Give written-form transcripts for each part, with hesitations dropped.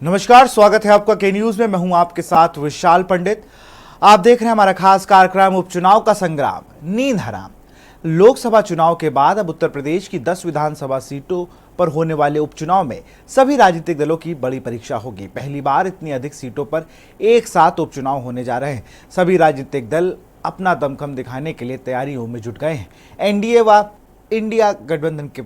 नमस्कार, स्वागत है आपका के न्यूज में। मैं हूं आपके साथ विशाल पंडित। आप देख रहे हैं हमारा खास कार्यक्रम उपचुनाव का संग्राम, नींद हराम। लोकसभा चुनाव के बाद अब उत्तर प्रदेश की 10 विधानसभा सीटों पर होने वाले उपचुनाव में सभी राजनीतिक दलों की बड़ी परीक्षा होगी। पहली बार इतनी अधिक सीटों पर एक साथ उपचुनाव होने जा रहे हैं। सभी राजनीतिक दल अपना दमखम दिखाने के लिए तैयारियों में जुट गए हैं। एनडीए व इंडिया गठबंधन के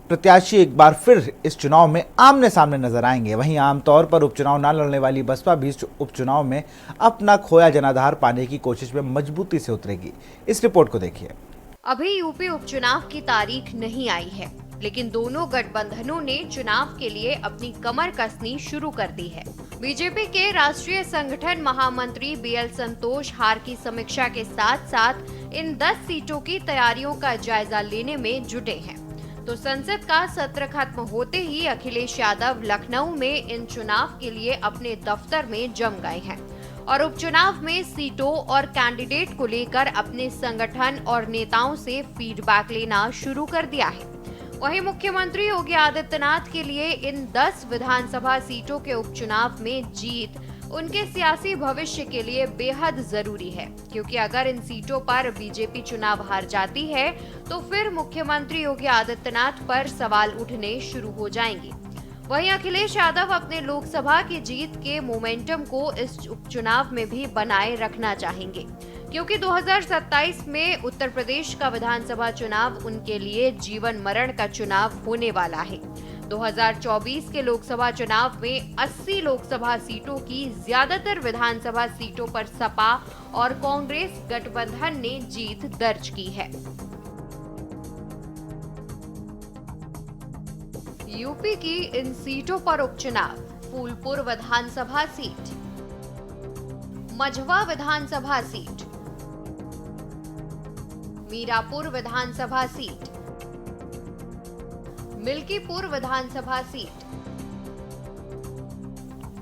प्रत्याशी एक बार फिर इस चुनाव में आमने सामने नजर आएंगे। वहीं आमतौर पर उपचुनाव न लड़ने वाली बसपा भी इस उपचुनाव में अपना खोया जनाधार पाने की कोशिश में मजबूती से उतरेगी। इस रिपोर्ट को देखिए। अभी यूपी उपचुनाव की तारीख नहीं आई है, लेकिन दोनों गठबंधनों ने चुनाव के लिए अपनी कमर कसनी शुरू कर दी है। बीजेपी के राष्ट्रीय संगठन महामंत्री बीएल संतोष हार की समीक्षा के साथ साथ इन 10 सीटों की तैयारियों का जायजा लेने में जुटे हैं। तो संसद का सत्र खत्म होते ही अखिलेश यादव लखनऊ में इन चुनाव के लिए अपने दफ्तर में जम गए हैं और उपचुनाव में सीटों और कैंडिडेट को लेकर अपने संगठन और नेताओं से फीडबैक लेना शुरू कर दिया है। वहीं मुख्यमंत्री योगी आदित्यनाथ के लिए इन 10 विधानसभा सीटों के उपचुनाव में जीत उनके सियासी भविष्य के लिए बेहद जरूरी है, क्योंकि अगर इन सीटों पर बीजेपी चुनाव हार जाती है तो फिर मुख्यमंत्री योगी आदित्यनाथ पर सवाल उठने शुरू हो जाएंगे। वहीं अखिलेश यादव अपने लोकसभा की जीत के मोमेंटम को इस उपचुनाव में भी बनाए रखना चाहेंगे, क्योंकि 2027 में उत्तर प्रदेश का विधानसभा चुनाव उनके लिए जीवन मरण का चुनाव होने वाला है। 2024 के लोकसभा चुनाव में 80 लोकसभा सीटों की ज्यादातर विधानसभा सीटों पर सपा और कांग्रेस गठबंधन ने जीत दर्ज की है। यूपी की इन सीटों पर उपचुनाव: फूलपुर विधानसभा सीट, मझवा विधानसभा सीट, मीरापुर विधानसभा सीट, मिल्कीपुर विधानसभा सीट,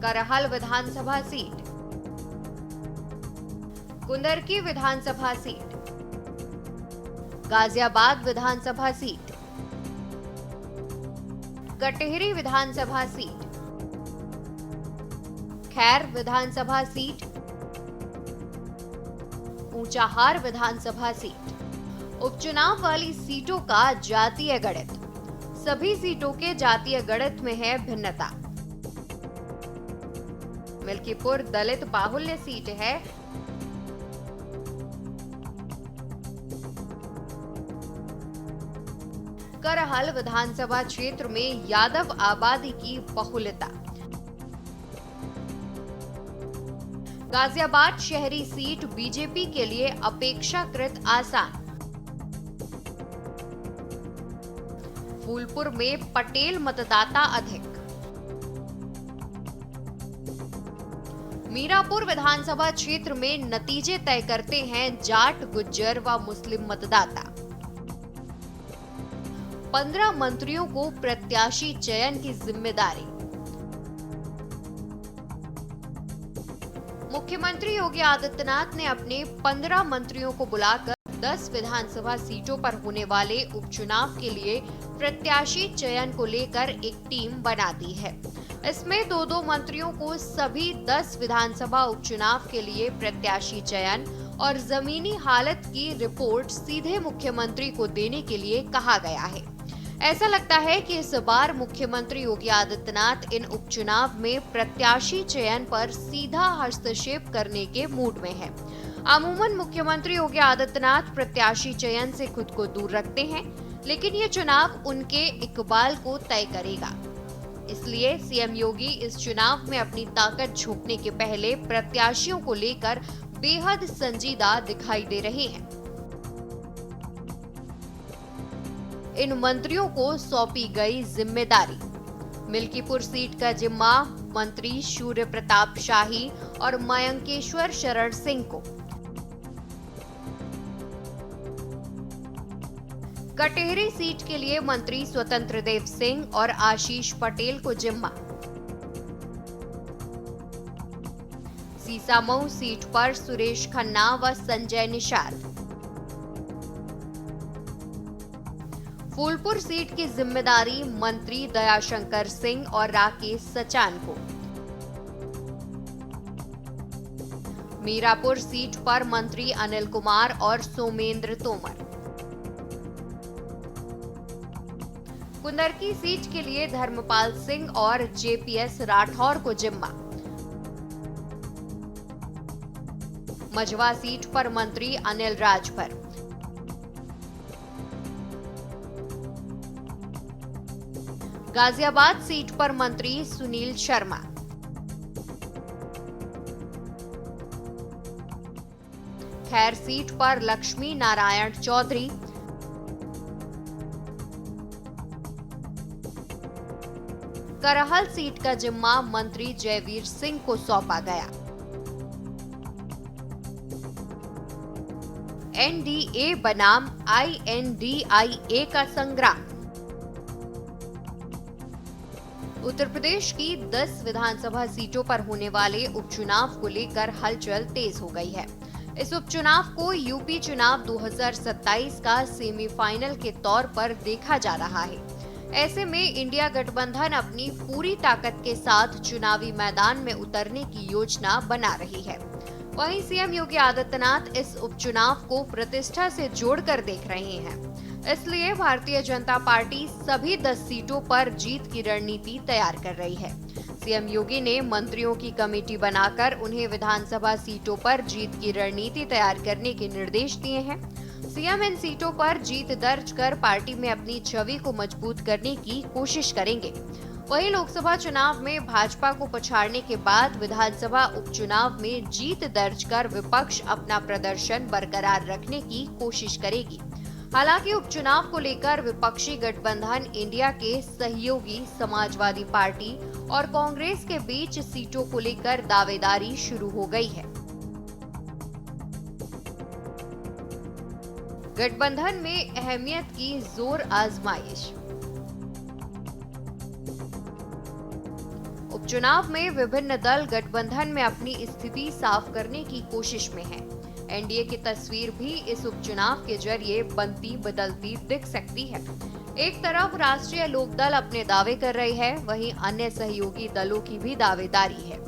करहल विधानसभा सीट, कुंदरकी विधानसभा सीट, गाजियाबाद विधानसभा सीट, कटेहरी विधानसभा सीट, खैर विधानसभा सीट, ऊंचाहार विधानसभा सीट। उपचुनाव वाली सीटों का जातीय गणित: सभी सीटों के जातीय गणित में है भिन्नता। मिल्कीपुर दलित बाहुल्य सीट है, करहल विधानसभा क्षेत्र में यादव आबादी की बहुलता। गाजियाबाद शहरी सीट बीजेपी के लिए अपेक्षाकृत आसान। फूलपुर में पटेल मतदाता अधिक। मीरापुर विधानसभा क्षेत्र में नतीजे तय करते हैं जाट, गुज्जर व मुस्लिम मतदाता। 15 मंत्रियों को प्रत्याशी चयन की जिम्मेदारी। मुख्यमंत्री योगी आदित्यनाथ ने अपने 15 मंत्रियों को बुलाकर 10 विधानसभा सीटों पर होने वाले उपचुनाव के लिए प्रत्याशी चयन को लेकर एक टीम बना दी है। इसमें दो मंत्रियों को सभी 10 विधानसभा उपचुनाव के लिए प्रत्याशी चयन और जमीनी हालत की रिपोर्ट सीधे मुख्यमंत्री को देने के लिए कहा गया है। ऐसा लगता है कि इस बार मुख्यमंत्री योगी आदित्यनाथ इन उपचुनाव में प्रत्याशी चयन पर सीधा हस्तक्षेप करने के मूड में है। अमूमन मुख्यमंत्री योगी आदित्यनाथ प्रत्याशी चयन से खुद को दूर रखते हैं, लेकिन ये चुनाव उनके इकबाल को तय करेगा। इसलिए सीएम योगी इस चुनाव में अपनी ताकत झोंकने के पहले प्रत्याशियों को लेकर बेहद संजीदा दिखाई दे रहे हैं। इन मंत्रियों को सौंपी गई जिम्मेदारी: मिल्कीपुर सीट का जिम्मा मंत्री सूर्य प्रताप शाही और मयंकेश्वर शरण सिंह को, कटेहरी सीट के लिए मंत्री स्वतंत्र देव सिंह और आशीष पटेल को जिम्मा, सीसामऊ सीट पर सुरेश खन्ना व संजय निषाद, फूलपुर सीट की जिम्मेदारी मंत्री दयाशंकर सिंह और राकेश सचान को, मीरापुर सीट पर मंत्री अनिल कुमार और सोमेंद्र तोमर। कुंदरकी सीट के लिए धर्मपाल सिंह और जेपीएस राठौर को जिम्मा। मझवा सीट पर मंत्री अनिल राजभर। गाजियाबाद सीट पर मंत्री सुनील शर्मा। खैर सीट पर लक्ष्मी नारायण चौधरी। करहल सीट का जिम्मा मंत्री जयवीर सिंह को सौंपा गया। एनडीए बनाम INDIA का संग्राम। उत्तर प्रदेश की 10 विधानसभा सीटों पर होने वाले उपचुनाव को लेकर हलचल तेज हो गई है। इस उपचुनाव को यूपी चुनाव 2027 का सेमीफाइनल के तौर पर देखा जा रहा है। ऐसे में इंडिया गठबंधन अपनी पूरी ताकत के साथ चुनावी मैदान में उतरने की योजना बना रही है। वहीं सीएम योगी आदित्यनाथ इस उपचुनाव को प्रतिष्ठा से जोड़कर देख रहे हैं। इसलिए भारतीय जनता पार्टी सभी 10 सीटों पर जीत की रणनीति तैयार कर रही है। सीएम योगी ने मंत्रियों की कमेटी बनाकर उन्हें विधानसभा सीटों पर जीत की रणनीति तैयार करने के निर्देश दिए हैं। सीएम इन सीटों पर जीत दर्ज कर पार्टी में अपनी छवि को मजबूत करने की कोशिश करेंगे। वहीं लोकसभा चुनाव में भाजपा को पछाड़ने के बाद विधानसभा उपचुनाव में जीत दर्ज कर विपक्ष अपना प्रदर्शन बरकरार रखने की कोशिश करेगी। हालांकि उपचुनाव को लेकर विपक्षी गठबंधन इंडिया के सहयोगी समाजवादी पार्टी और कांग्रेस के बीच सीटों को लेकर दावेदारी शुरू हो गई है। गठबंधन में अहमियत की जोर आजमाइश। उपचुनाव में विभिन्न दल गठबंधन में अपनी स्थिति साफ करने की कोशिश में हैं। एनडीए की तस्वीर भी इस उपचुनाव के जरिए बनती बदलती दिख सकती है। एक तरफ राष्ट्रीय लोकदल अपने दावे कर रही है, वहीं अन्य सहयोगी दलों की भी दावेदारी है।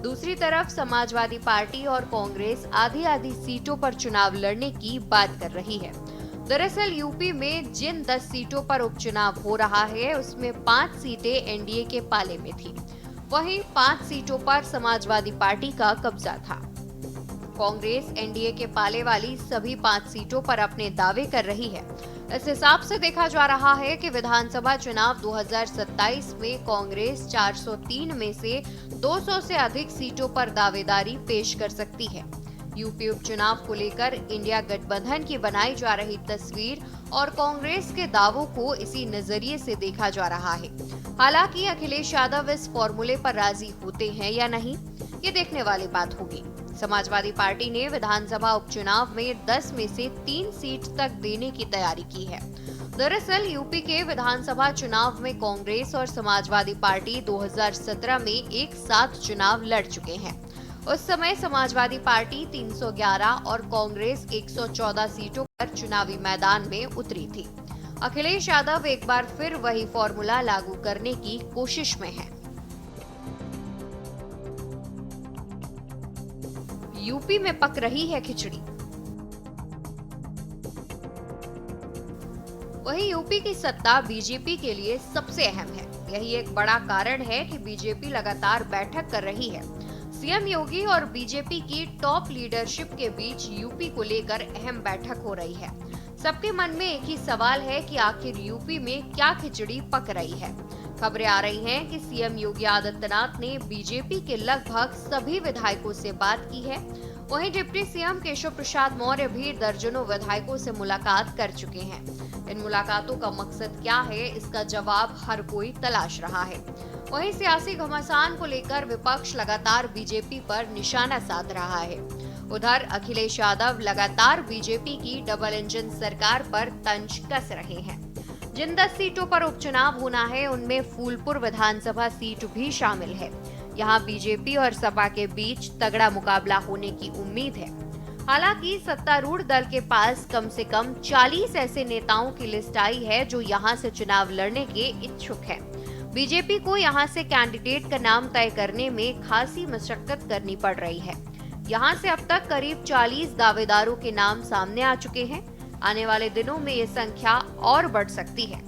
दूसरी तरफ समाजवादी पार्टी और कांग्रेस आधी आधी सीटों पर चुनाव लड़ने की बात कर रही है। दरअसल यूपी में जिन 10 सीटों पर उपचुनाव हो रहा है उसमें 5 सीटें एनडीए के पाले में थी। वहीं 5 सीटों पर समाजवादी पार्टी का कब्जा था। कांग्रेस एनडीए के पाले वाली सभी 5 सीटों पर अपने दावे कर रही है। इस हिसाब से देखा जा रहा है कि विधानसभा चुनाव 2027 में कांग्रेस 403 में से 200 से अधिक सीटों पर दावेदारी पेश कर सकती है। यूपी उपचुनाव को लेकर इंडिया गठबंधन की बनाई जा रही तस्वीर और कांग्रेस के दावों को इसी नजरिए से देखा जा रहा है। हालांकि अखिलेश यादव इस फॉर्मूले पर राजी होते हैं या नहीं, ये देखने वाली बात होगी। समाजवादी पार्टी ने विधानसभा उपचुनाव में 10 में से 3 सीट तक देने की तैयारी की है। दरअसल यूपी के विधानसभा चुनाव में कांग्रेस और समाजवादी पार्टी 2017 में एक साथ चुनाव लड़ चुके हैं। उस समय समाजवादी पार्टी 311 और कांग्रेस 114 सीटों पर चुनावी मैदान में उतरी थी। अखिलेश यादव एक बार फिर वही फॉर्मूला लागू करने की कोशिश में है। यूपी में पक रही है खिचड़ी। वहीं यूपी की सत्ता बीजेपी के लिए सबसे अहम है। यही एक बड़ा कारण है कि बीजेपी लगातार बैठक कर रही है। सीएम योगी और बीजेपी की टॉप लीडरशिप के बीच यूपी को लेकर अहम बैठक हो रही है। सबके मन में एक ही सवाल है कि आखिर यूपी में क्या खिचड़ी पक रही है। खबरें आ रही हैं कि सीएम योगी आदित्यनाथ ने बीजेपी के लगभग सभी विधायकों से बात की है। वहीं डिप्टी सीएम केशव प्रसाद मौर्य भी दर्जनों विधायकों से मुलाकात कर चुके हैं। इन मुलाकातों का मकसद क्या है, इसका जवाब हर कोई तलाश रहा है। वहीं सियासी घमासान को लेकर विपक्ष लगातार बीजेपी पर निशाना साध रहा है। उधर अखिलेश यादव लगातार बीजेपी की डबल इंजन सरकार पर तंज कस रहे हैं। जिन 10 सीटों पर उपचुनाव होना है उनमें फूलपुर विधानसभा सीट भी शामिल है। यहाँ बीजेपी और सपा के बीच तगड़ा मुकाबला होने की उम्मीद है। हालांकि सत्तारूढ़ दल के पास कम से कम 40 ऐसे नेताओं की लिस्ट आई है जो यहाँ से चुनाव लड़ने के इच्छुक हैं। बीजेपी को यहाँ से कैंडिडेट का नाम तय करने में खासी मशक्कत करनी पड़ रही है। यहाँ से अब तक करीब 40 दावेदारों के नाम सामने आ चुके हैं। आने वाले दिनों में ये संख्या और बढ़ सकती है।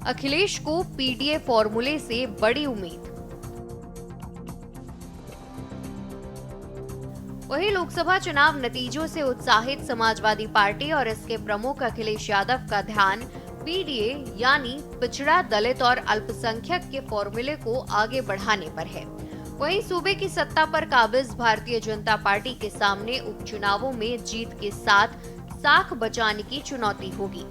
अखिलेश को पीडीए फॉर्मूले से बड़ी उम्मीद। वहीं लोकसभा चुनाव नतीजों से उत्साहित समाजवादी पार्टी और इसके प्रमुख अखिलेश यादव का ध्यान पीडीए यानी पिछड़ा, दलित और अल्पसंख्यक के फॉर्मूले को आगे बढ़ाने पर है। वहीं सूबे की सत्ता पर काबिज भारतीय जनता पार्टी के सामने उपचुनावों में जीत के साथ साख बचाने की चुनौती होगी।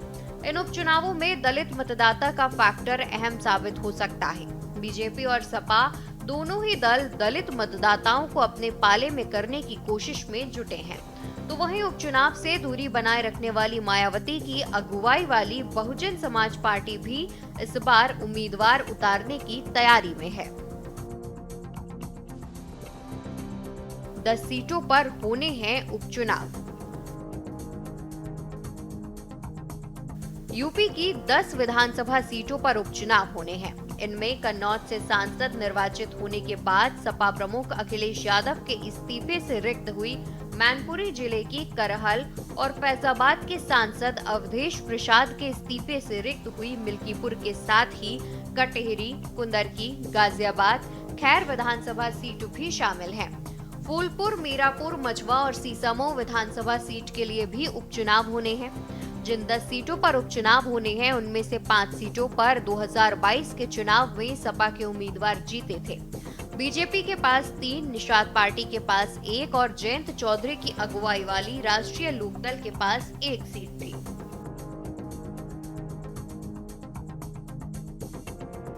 इन उपचुनावों में दलित मतदाता का फैक्टर अहम साबित हो सकता है। बीजेपी और सपा दोनों ही दल दलित मतदाताओं को अपने पाले में करने की कोशिश में जुटे हैं। तो वहीं उपचुनाव से दूरी बनाए रखने वाली मायावती की अगुवाई वाली बहुजन समाज पार्टी भी इस बार उम्मीदवार उतारने की तैयारी में है। 10 सीटों पर होने हैं उपचुनाव। यूपी की 10 विधानसभा सीटों पर उपचुनाव होने हैं। इनमें कन्नौज से सांसद निर्वाचित होने के बाद सपा प्रमुख अखिलेश यादव के इस्तीफे से रिक्त हुई मैनपुरी जिले की करहल और फैजाबाद के सांसद अवधेश प्रसाद के इस्तीफे से रिक्त हुई मिल्कीपुर के साथ ही कटेहरी, कुंदरकी, गाजियाबाद, खैर विधानसभा सीट भी शामिल हैं। फूलपुर, मीरापुर, मझवा और सीसामऊ विधानसभा सीट के लिए भी उपचुनाव होने हैं। जिन 10 सीटों पर उपचुनाव होने हैं उनमें से 5 सीटों पर 2022 के चुनाव में सपा के उम्मीदवार जीते थे। बीजेपी के पास 3, निषाद पार्टी के पास 1 और जयंत चौधरी की अगुवाई वाली राष्ट्रीय लोकदल के पास 1 सीट थी।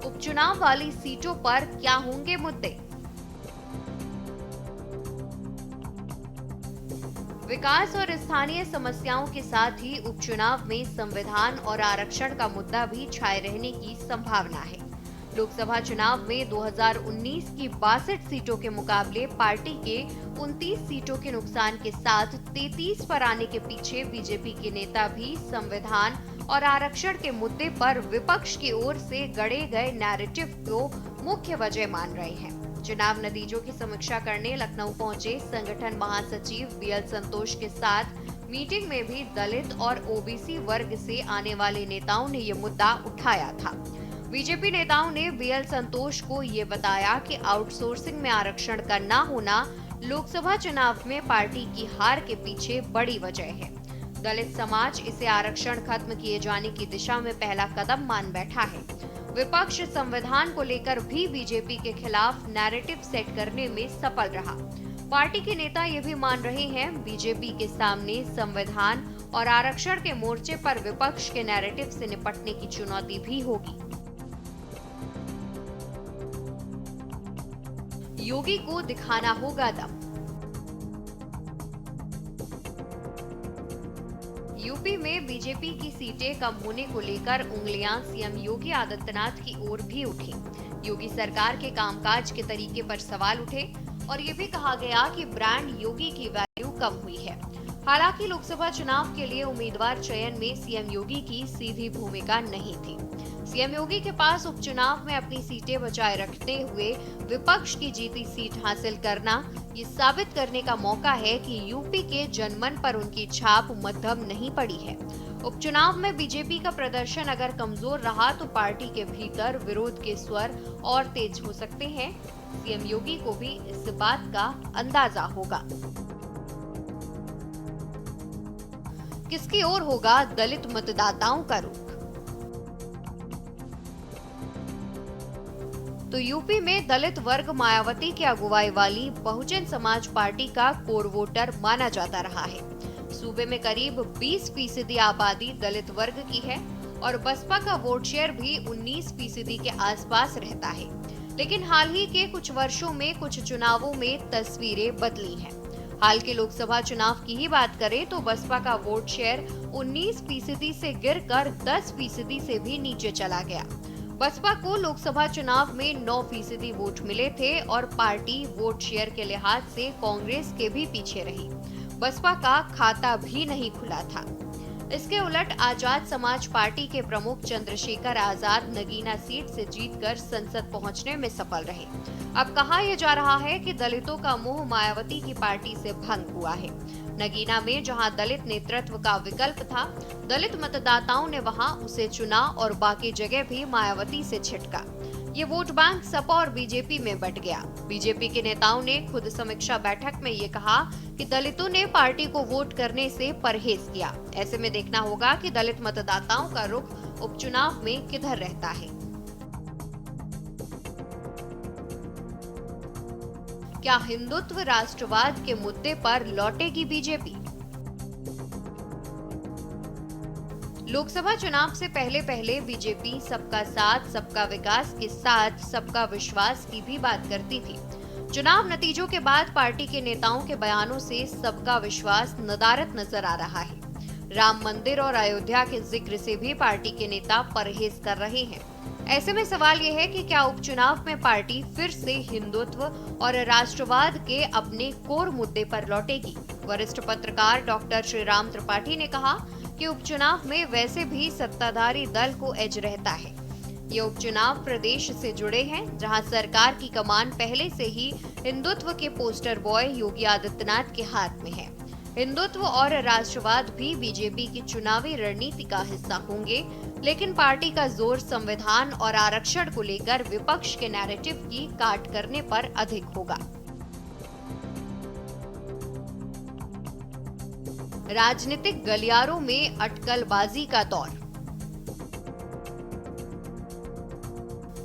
उपचुनाव वाली सीटों पर क्या होंगे मुद्दे? विकास और स्थानीय समस्याओं के साथ ही उपचुनाव में संविधान और आरक्षण का मुद्दा भी छाए रहने की संभावना है। लोकसभा चुनाव में 2019 की 62 सीटों के मुकाबले पार्टी के 29 सीटों के नुकसान के साथ 33 पर आने के पीछे बीजेपी के नेता भी संविधान और आरक्षण के मुद्दे पर विपक्ष की ओर से गढ़े गए नैरेटिव को मुख्य वजह मान रहे हैं। चुनाव नतीजों की समीक्षा करने लखनऊ पहुंचे संगठन महासचिव बीएल संतोष के साथ मीटिंग में भी दलित और ओबीसी वर्ग से आने वाले नेताओं ने ये मुद्दा उठाया था। बीजेपी नेताओं ने बीएल संतोष को ये बताया कि आउटसोर्सिंग में आरक्षण का न होना लोकसभा चुनाव में पार्टी की हार के पीछे बड़ी वजह है। दलित समाज इसे आरक्षण खत्म किए जाने की दिशा में पहला कदम मान बैठा है। विपक्ष संविधान को लेकर भी बीजेपी के खिलाफ नैरेटिव सेट करने में सफल रहा। पार्टी के नेता ये भी मान रहे हैं बीजेपी के सामने संविधान और आरक्षण के मोर्चे पर विपक्ष के नैरेटिव से निपटने की चुनौती भी होगी। योगी को दिखाना होगा दम। यूपी में बीजेपी की सीटें कम होने को लेकर उंगलियां सीएम योगी आदित्यनाथ की ओर भी उठी। योगी सरकार के कामकाज के तरीके पर सवाल उठे और ये भी कहा गया कि ब्रांड योगी की वैल्यू कम हुई है। हालांकि लोकसभा चुनाव के लिए उम्मीदवार चयन में सीएम योगी की सीधी भूमिका नहीं थी। सीएम योगी के पास उपचुनाव में अपनी सीटें बचाए रखते हुए विपक्ष की जीती सीट हासिल करना ये साबित करने का मौका है कि यूपी के जनमन पर उनकी छाप मध्यम नहीं पड़ी है। उपचुनाव में बीजेपी का प्रदर्शन अगर कमजोर रहा तो पार्टी के भीतर विरोध के स्वर और तेज हो सकते हैं। सीएम योगी को भी इस बात का अंदाजा होगा। किसकी ओर होगा दलित मतदाताओं का रुख? तो यूपी में दलित वर्ग मायावती की अगुवाई वाली बहुजन समाज पार्टी का कोर वोटर माना जाता रहा है। सूबे में करीब 20% आबादी दलित वर्ग की है और बसपा का वोट शेयर भी 19% के आसपास रहता है। लेकिन हाल ही के कुछ वर्षों में कुछ चुनावों में तस्वीरें बदली हैं। हाल के लोकसभा चुनाव की ही बात करें तो बसपा का वोट शेयर 19% से गिरकर 10% से भी नीचे चला गया। बसपा को लोकसभा चुनाव में 9% वोट मिले थे और पार्टी वोट शेयर के लिहाज से कांग्रेस के भी पीछे रही। बसपा का खाता भी नहीं खुला था। इसके उलट आजाद समाज पार्टी के प्रमुख चंद्रशेखर आजाद नगीना सीट से जीतकर संसद पहुंचने में सफल रहे। अब कहा यह जा रहा है कि दलितों का मोह मायावती की पार्टी से भंग हुआ है। नगीना में जहां दलित नेतृत्व का विकल्प था, दलित मतदाताओं ने वहां उसे चुना और बाकी जगह भी मायावती से छिटका। ये वोट बैंक सपा और बीजेपी में बंट गया। बीजेपी के नेताओं ने खुद समीक्षा बैठक में ये कहा कि दलितों ने पार्टी को वोट करने से परहेज किया। ऐसे में देखना होगा कि दलित मतदाताओं का रुख उपचुनाव में किधर रहता है। क्या हिंदुत्व राष्ट्रवाद के मुद्दे पर लौटेगी बीजेपी? लोकसभा चुनाव से पहले बीजेपी सबका साथ सबका विकास के साथ सबका विश्वास की भी बात करती थी। चुनाव नतीजों के बाद पार्टी के नेताओं के बयानों से सबका विश्वास नदारद नजर आ रहा है। राम मंदिर और अयोध्या के जिक्र से भी पार्टी के नेता परहेज कर रहे हैं। ऐसे में सवाल यह है कि क्या उपचुनाव में पार्टी फिर से हिंदुत्व और राष्ट्रवाद के अपने कोर मुद्दे पर लौटेगी? वरिष्ठ पत्रकार डॉक्टर श्रीराम त्रिपाठी ने कहा कि उपचुनाव में वैसे भी सत्ताधारी दल को एज रहता है। ये उपचुनाव प्रदेश से जुड़े हैं, जहां सरकार की कमान पहले से ही हिंदुत्व के पोस्टर बॉय योगी आदित्यनाथ के हाथ में है। हिंदुत्व और राष्ट्रवाद भी बीजेपी की चुनावी रणनीति का हिस्सा होंगे, लेकिन पार्टी का जोर संविधान और आरक्षण को लेकर विपक्ष के नैरेटिव की काट करने पर अधिक होगा। राजनीतिक गलियारों में अटकलबाजी का दौर।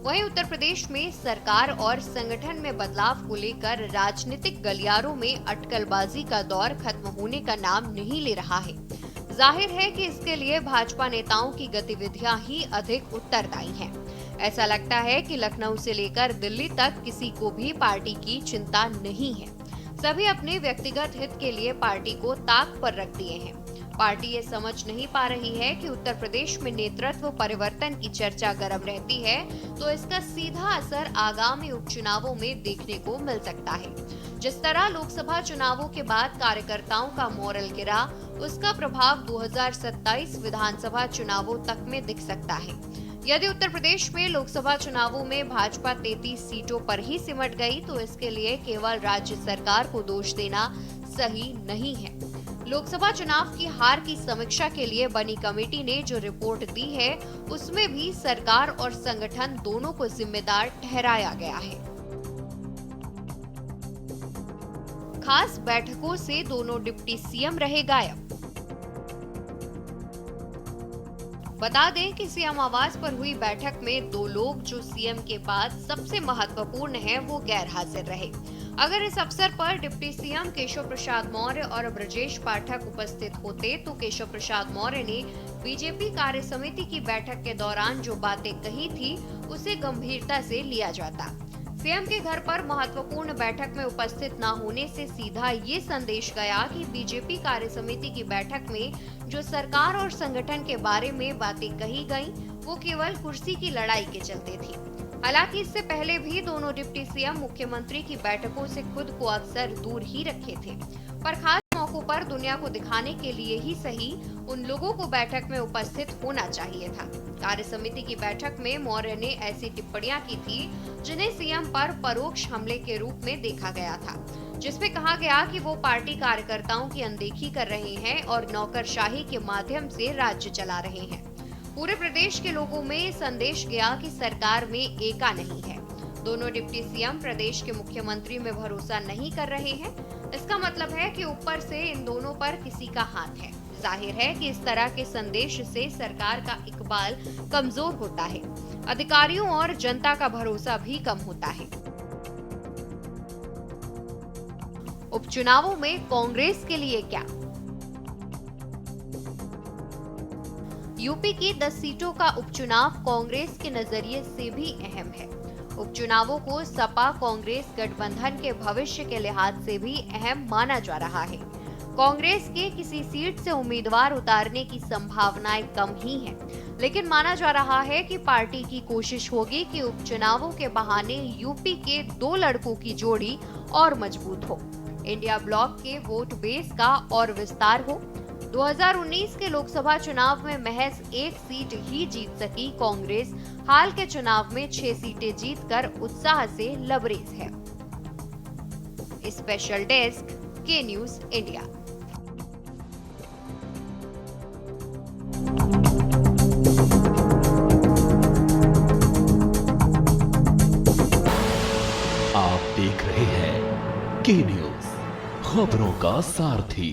वहीं उत्तर प्रदेश में सरकार और संगठन में बदलाव को लेकर राजनीतिक गलियारों में अटकलबाजी का दौर खत्म होने का नाम नहीं ले रहा है। जाहिर है कि इसके लिए भाजपा नेताओं की गतिविधियां ही अधिक उत्तरदायी हैं। ऐसा लगता है कि लखनऊ से लेकर दिल्ली तक किसी को भी पार्टी की चिंता नहीं है। सभी अपने व्यक्तिगत हित के लिए पार्टी को ताक पर रख दिए हैं। पार्टी ये समझ नहीं पा रही है कि उत्तर प्रदेश में नेतृत्व परिवर्तन की चर्चा गर्म रहती है तो इसका सीधा असर आगामी उपचुनावों में देखने को मिल सकता है। जिस तरह लोकसभा चुनावों के बाद कार्यकर्ताओं का मोरल गिरा, उसका प्रभाव 2027 विधानसभा चुनावों तक में दिख सकता है। यदि उत्तर प्रदेश में लोकसभा चुनावों में भाजपा 33 सीटों पर ही सिमट गई तो इसके लिए केवल राज्य सरकार को दोष देना सही नहीं है। लोकसभा चुनाव की हार की समीक्षा के लिए बनी कमेटी ने जो रिपोर्ट दी है, उसमें भी सरकार और संगठन दोनों को जिम्मेदार ठहराया गया है। खास बैठकों से दोनों डिप्टी सीएम रहे गायब। बता दें कि सीएम आवास पर हुई बैठक में दो लोग जो सीएम के बाद सबसे महत्वपूर्ण हैं, वो गैर हाजिर रहे। अगर इस अवसर पर डिप्टी सीएम केशव प्रसाद मौर्य और ब्रजेश पाठक उपस्थित होते तो केशव प्रसाद मौर्य ने बीजेपी कार्य समिति की बैठक के दौरान जो बातें कही थी उसे गंभीरता से लिया जाता। सीएम के घर पर महत्वपूर्ण बैठक में उपस्थित न होने से सीधा ये संदेश गया कि बीजेपी कार्य समिति की बैठक में जो सरकार और संगठन के बारे में बातें कही गईं, वो केवल कुर्सी की लड़ाई के चलते थी। हालांकि इससे पहले भी दोनों डिप्टी सीएम मुख्यमंत्री की बैठकों से खुद को अक्सर दूर ही रखे थे, पर खास मौकों पर दुनिया को दिखाने के लिए ही सही उन लोगों को बैठक में उपस्थित होना चाहिए था। कार्य समिति की बैठक में मौर्य ने ऐसी टिप्पणियां की थी जिन्हें सीएम पर परोक्ष हमले के रूप में देखा गया था, जिसमें कहा गया कि वो पार्टी कार्यकर्ताओं की अनदेखी कर रहे हैं और नौकरशाही के माध्यम से राज्य चला रहे हैं। पूरे प्रदेश के लोगों में संदेश गया कि सरकार में एका नहीं है। दोनों डिप्टी सीएम प्रदेश के मुख्यमंत्री में भरोसा नहीं कर रहे हैं। इसका मतलब है कि ऊपर से इन दोनों पर किसी का हाथ है। जाहिर है कि इस तरह के संदेश से सरकार का इकबाल कमजोर होता है, अधिकारियों और जनता का भरोसा भी कम होता है। उपचुनावों में कांग्रेस के लिए क्या? यूपी की 10 सीटों का उपचुनाव कांग्रेस के नजरिए से भी अहम है। उपचुनावों को सपा कांग्रेस गठबंधन के भविष्य के लिहाज से भी अहम माना जा रहा है। कांग्रेस के किसी सीट से उम्मीदवार उतारने की संभावनाएं कम ही हैं, लेकिन माना जा रहा है कि पार्टी की कोशिश होगी कि उपचुनावों के बहाने यूपी के 2 लड़कों की जोड़ी और मजबूत हो, इंडिया ब्लॉक के वोट बेस का और विस्तार हो। 2019 के लोकसभा चुनाव में महज 1 सीट ही जीत सकी कांग्रेस हाल के चुनाव में 6 सीटें जीतकर उत्साह से लबरेज है। स्पेशल डेस्क के न्यूज इंडिया। आप देख रहे हैं के न्यूज, खबरों का सारथी।